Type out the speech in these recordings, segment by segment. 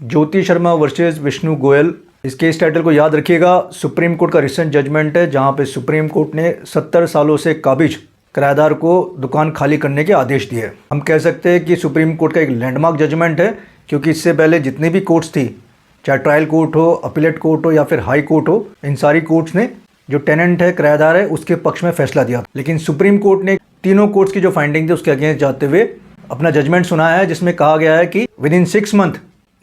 Jyoti Sharma versus Vishnu Goyal. इस case title को याद रखिएगा। सुप्रीम कोर्ट का रिसेंट जजमेंट है जहां पे सुप्रीम कोर्ट ने 70 सालों से काबिज किराएदार को दुकान खाली करने के आदेश दिए। हम कह सकते हैं कि सुप्रीम कोर्ट का एक लैंडमार्क जजमेंट है, क्योंकि इससे पहले जितनी भी कोर्ट्स थी, चाहे ट्रायल कोर्ट हो, अपीलेट कोर्ट हो या फिर हाई कोर्ट हो, इन सारी कोर्ट्स ने जो टेनेंट है, किराएदार है, उसके पक्ष में फैसला दिया। लेकिन सुप्रीम कोर्ट ने तीनों कोर्ट्स की जो फाइंडिंग थी उसके अगेंस्ट जाते हुए अपना जजमेंट सुनाया है, जिसमें कहा गया है कि विद इन 6 मंथ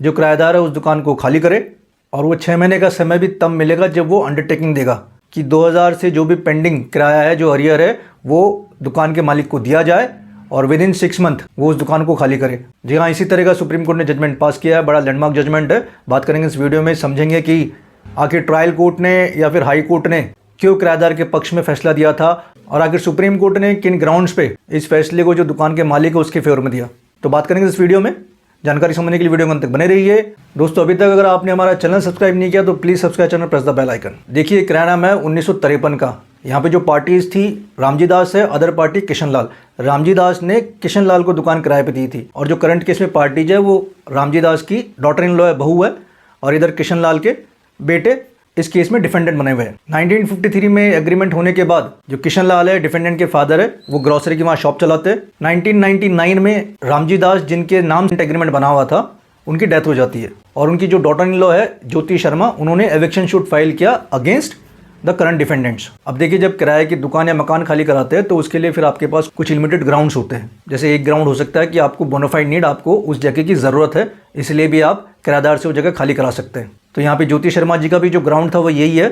जो किराएदार है उस दुकान को खाली करे, और वो 6 महीने का समय भी तब मिलेगा जब वो अंडरटेकिंग देगा कि 2000 से जो भी पेंडिंग किराया है, जो अरियर है, वो दुकान के मालिक को दिया जाए और विद इन 6 मंथ वो उस दुकान को खाली करे। जी हाँ, इसी तरह का सुप्रीम कोर्ट ने जजमेंट पास किया है। बड़ा लैंडमार्क जजमेंट है। बात करेंगे इस वीडियो में, समझेंगे कि आखिर ट्रायल कोर्ट ने या फिर हाई कोर्ट ने क्यों किराएदार के पक्ष में फैसला दिया था, और आखिर सुप्रीम कोर्ट ने किन ग्राउंड्स पे इस फैसले को जो दुकान के मालिक है उसके फेवर में दिया। तो बात करेंगे इस वीडियो में। जानकारी समझने के लिए वीडियो अंत तक बने रहिए। दोस्तों, अभी तक अगर आपने हमारा चैनल सब्सक्राइब नहीं किया तो please subscribe channel, press the bell icon. देखिए, किराया नाम है 1953 का। यहाँ पे जो पार्टीज थी, रामजी दास है, अदर पार्टी किशन लाल। रामजी दास ने किशन लाल को दुकान किराए पे दी थी, और जो करंट केस में पार्टीज है वो रामजी दास की डॉटर इन लॉ है, बहू है, और इधर किशन लाल के बेटे इस केस में डिफेंडेंट बने हुए हैं। 1953 में एग्रीमेंट होने के बाद जो किशन लाल है, डिफेंडेंट के फादर है, वो ग्रोसरी की वहाँ शॉप चलाते हैं। 1999 में रामजी दास, जिनके नाम से एग्रीमेंट बना हुआ था, उनकी डेथ हो जाती है, और उनकी जो डॉटर इन लॉ है ज्योति शर्मा, उन्होंने एविक्शन सूट फाइल किया अगेंस्ट द करंट डिफेंडेंट्स। अब देखिए, जब किराए की दुकान या मकान खाली कराते हैं तो उसके लिए फिर आपके पास कुछ लिमिटेड ग्राउंड्स होते हैं। जैसे एक ग्राउंड हो सकता है कि आपको बोनाफाइड नीड, आपको उस जगह की ज़रूरत है, इसलिए भी आप किराएदार से वो जगह खाली करा सकते हैं। तो यहाँ पे ज्योति शर्मा जी का भी जो ग्राउंड था वो यही है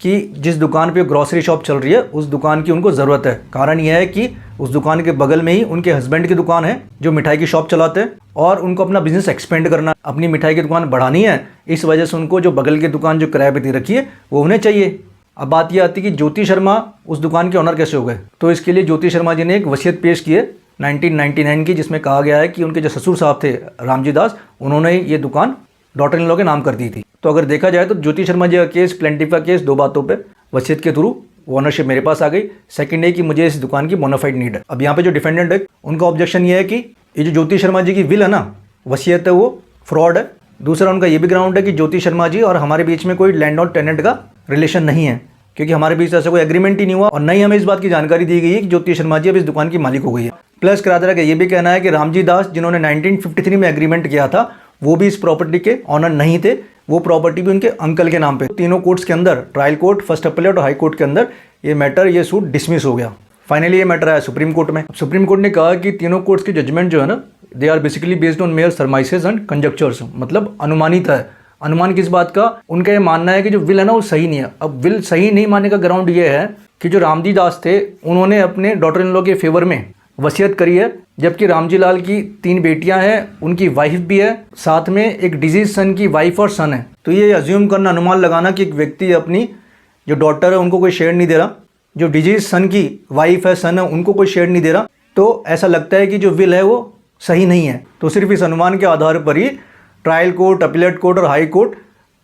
कि जिस दुकान पे ग्रोसरी शॉप चल रही है उस दुकान की उनको ज़रूरत है। कारण यह है कि उस दुकान के बगल में ही उनके हस्बैंड की दुकान है जो मिठाई की शॉप चलाते हैं, और उनको अपना बिजनेस एक्सपेंड करना, अपनी मिठाई की दुकान बढ़ानी है। इस वजह से उनको जो बगल की दुकान जो किराए पे दे रखी है वो उन्हें चाहिए। अब बात यह आती है कि ज्योति शर्मा उस दुकान के ऑनर कैसे हो गए। तो इसके लिए ज्योति शर्मा जी ने एक वसीयत पेश की है 1999 की, जिसमें कहा गया है कि उनके जो ससुर साहब थे रामजी दास, उन्होंने ये दुकान डॉटर इन लॉ के नाम कर दी थी। तो अगर देखा जाए तो ज्योति शर्मा जी का केस, प्लेंटिफ का केस, 2 बातों पे, वसीयत के थ्रू ओनरशिप मेरे पास आ गई। सेकंड है कि मुझे इस दुकान की बोनाफाइड नीड है। अब यहाँ पे जो डिफेंडेंट है उनका ऑब्जेक्शन ये है कि ये जो ज्योति शर्मा जी की विल है ना, वसीयत है, वो फ्रॉड है। दूसरा उनका ये भी ग्राउंड है कि ज्योति शर्मा जी और हमारे बीच में कोई लैंड और टेनेंट का रिलेशन नहीं है, क्योंकि हमारे बीच ऐसा कोई एग्रीमेंट ही नहीं हुआ, और न ही हमें इस बात की जानकारी दी गई है कि ज्योति शर्मा जी अब इस दुकान की मालिक हो गई है। प्लस किराएदार का ये भी कहना है कि रामजी दास, जिन्होंने 1953 में एग्रीमेंट किया था, वो भी इस प्रॉपर्टी के ऑनर नहीं थे। वो प्रॉपर्टी भी उनके अंकल के नाम पे। तीनों कोर्ट्स के अंदर, ट्रायल कोर्ट, फर्स्ट अपीलेट और हाई कोर्ट के अंदर ये मैटर, ये सूट डिसमिस हो गया। फाइनली ये मैटर आया सुप्रीम कोर्ट में। सुप्रीम कोर्ट ने कहा कि तीनों कोर्ट्स की जजमेंट जो है ना, they are basically based on mere surmises and conjectures, मतलब अनुमानित है। अनुमान किस बात का? उनका ये मानना है कि जो विल है ना वो सही नहीं है। अब विल सही नहीं मानने का ग्राउंड ये है कि जो रामजी दास थे उन्होंने अपने डॉटर इन लॉ के फेवर में वसीयत करी है, जबकि रामजी लाल की 3 बेटियां हैं, उनकी वाइफ भी है, साथ में एक डिजीज सन की वाइफ और सन है। तो ये अज्यूम करना, अनुमान लगाना कि एक व्यक्ति अपनी जो डॉटर है उनको कोई शेयर नहीं दे रहा, जो डिजीज सन की वाइफ है, सन है, उनको कोई शेयर नहीं दे रहा, तो ऐसा लगता है कि जो विल है वो सही नहीं है। तो सिर्फ इस अनुमान के आधार पर ही ट्रायल कोर्ट, अपीलेट कोर्ट और हाई कोर्ट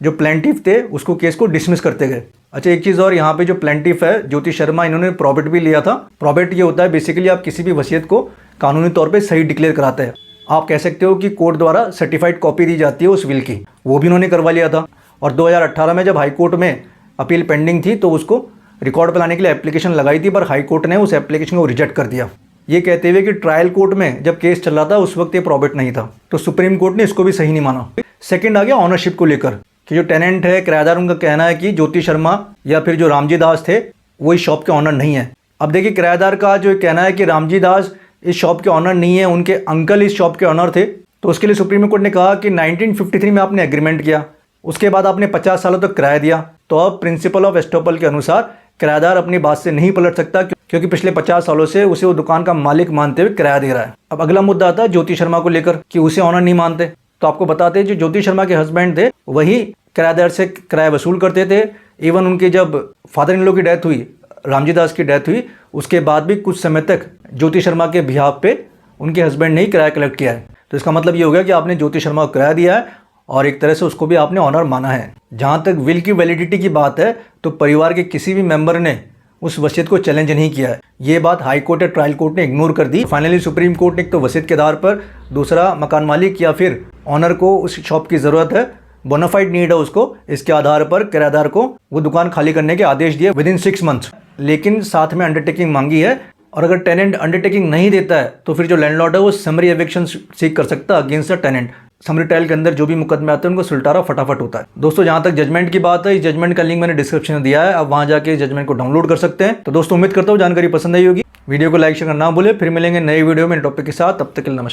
जो प्लेंटिफ थे उसको, केस को डिसमिस करते गए। अच्छा, एक चीज़ और, यहाँ पे जो प्लेंटिफ है ज्योति शर्मा, इन्होंने प्रॉबिट भी लिया था। प्रॉबिट ये होता है बेसिकली आप किसी भी वसीयत को कानूनी तौर पे सही डिक्लेयर कराते हैं। आप कह सकते हो कि कोर्ट द्वारा सर्टिफाइड कॉपी दी जाती है उस विल की, वो भी उन्होंने करवा लिया था। और 2018 में जब हाई कोर्ट में अपील पेंडिंग थी तो उसको रिकॉर्ड पर लाने के लिए एप्लीकेशन लगाई थी, पर हाई कोर्ट ने उस एप्लीकेशन को रिजेक्ट कर दिया, ये कहते हुए कि ट्रायल कोर्ट में जब केस चल रहा था उस वक्त ये प्रॉबिट नहीं था। तो सुप्रीम कोर्ट ने इसको भी सही नहीं माना। सेकंड आ गया ऑनरशिप को लेकर, कि जो टेनेंट है, किराएदार, उनका कहना है कि ज्योति शर्मा या फिर जो रामजी दास थे वो इस शॉप के ऑनर नहीं है। अब देखिए, किराएदार का जो कहना है कि रामजी दास इस शॉप के ऑनर नहीं है, उनके अंकल इस शॉप के ऑनर थे। तो उसके लिए सुप्रीम कोर्ट ने कहा कि 1953 में आपने एग्रीमेंट किया, उसके बाद आपने 50 सालों तक किराया दिया, तो अब प्रिंसिपल ऑफ एस्टोपल के अनुसार किराएदार अपनी बात से नहीं पलट सकता, क्योंकि पिछले 50 सालों से उसे वो दुकान का मालिक मानते हुए किराया दे रहा है। अब अगला मुद्दा आता है ज्योति शर्मा को लेकर कि उसे ऑनर नहीं मानते। तो आपको बताते हैं, जो ज्योति शर्मा के हस्बैंड थे वही किराएदार से किराया वसूल करते थे। इवन उनके जब फादर इन लॉ की डेथ हुई, रामजी दास की डेथ हुई, उसके बाद भी कुछ समय तक ज्योति शर्मा के बिहाफ पे उनके हस्बैंड ने ही किराया कलेक्ट किया है। तो इसका मतलब ये हो गया कि आपने ज्योति शर्मा को किराया दिया है और एक तरह से उसको भी आपने ऑनर माना है। जहाँ तक विल की वैलिडिटी की बात है, तो परिवार के किसी भी मेंबर ने उस वसीयत को चैलेंज नहीं किया है। ये बात हाई कोर्ट या ट्रायल कोर्ट ने इग्नोर कर दी। फाइनली सुप्रीम कोर्ट ने एक तो वसीयत के आधार पर, दूसरा मकान मालिक या फिर ऑनर को उस शॉप की ज़रूरत है, बोनाफाइड नीड है उसको, इसके आधार पर किराएदार को वो दुकान खाली करने के आदेश दिए विदिन 6 मंथ। लेकिन साथ में अंडरटेकिंग मांगी है, और अगर टेनेंट अंडरटेकिंग नहीं देता है तो फिर जो लैंडलॉर्ड है वो समरी एविक्शन सीक कर सकता है against the tenant. Summary trial के अंदर जो भी मुकदमे आते हैं उनको सुलटारा फटाफट होता है। दोस्तों जहां तक जजमेंट की बात है, इस जजमेंट का लिंक मैंने डिस्क्रिप्शन में दिया है, आप वहां जाके जजमेंट को डाउनलोड कर सकते हैं। तो दोस्तों उम्मीद करता हूँ जानकारी पसंद आई होगी। वीडियो को लाइक शेयर करना ना भूले। फिर मिलेंगे नए वीडियो में टॉपिक के साथ, तब तक के लिए नमस्कार।